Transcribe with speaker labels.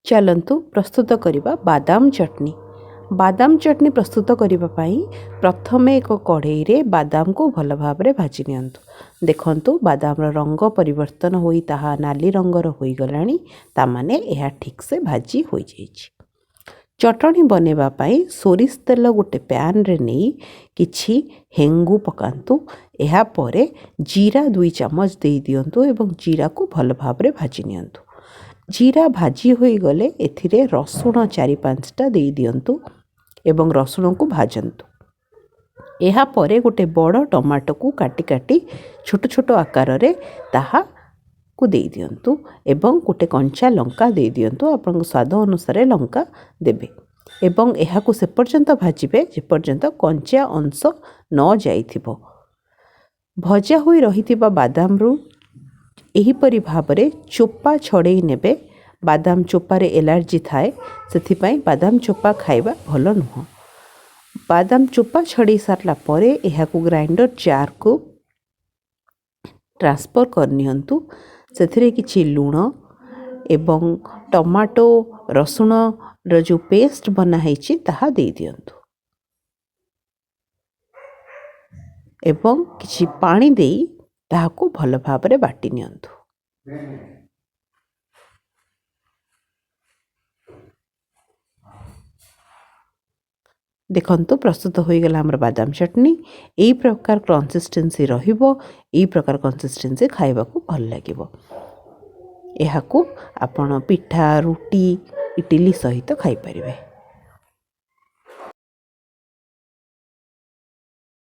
Speaker 1: चलन्तु प्रस्तुत करिबा बादाम चटनी। बादाम चटनी प्रस्तुत करिबा पई प्रथमे एक कढ़ई रे बादाम को भल भाबरे भाजी नियंतु। देखंतु बादाम रंग परिवर्तन होई ताहा नाली रंगर होई गलानी, ता माने एहा ठीक से भाजी होई जाईछि। चटनी बनेबा पई सोरिष तेल गोटे पैन रे नेई किछि हेंगु पकांतु। एहा परे जीरा 2 चम्मच देई दियंतु एवं जीरा को भल भाबरे भाजी नियंतु। जीरा भाजी होई गले एथिरे रसुण 4-5 टा देई दियंतु एवं रसुण को भाजंतु। एहा परे गोटे बड़ टमाटो को काटी काटी छोट छोट आकार रे ताहा को देई दियंतु एवं गोटे कंचा लंका देई दियंतु। आपन स्वाद अनुसार लंका देबे एवं एहा को से पर्यंत भाजिबे जे पर्यंत कंचा अंश न जाइथिबो। भजा होई रहिथिबा बादाम रु एहीपरि भाबरे चोपा छड़ेई नेबे। बादाम चोपारे एलर्जी थाए, सेथिपाई बादाम चोपा खाइबा भल नुह। बादाम चोपा छड़ेई सारला परे एहाकु ग्राइंडर जार को ट्रांसफर करनियंतु। सेथिरे किछि लूण एवं टमाटो रसुण रो जो पेस्ट बना हैछि ताहा देई दियंतु एवं किछि पानी देई ताहाकु भल भाबरे बाटी नियंतु। देखंतु प्रस्तुत हो गला हमर बादाम चटनी। एई प्रकार कंसिस्टेंसी रहिबो, एई प्रकार कंसिस्टेंसी खाइबा को भल लागिबो। एहाकु आपण पिठा रुटी इडली सहित खाइ परिबे।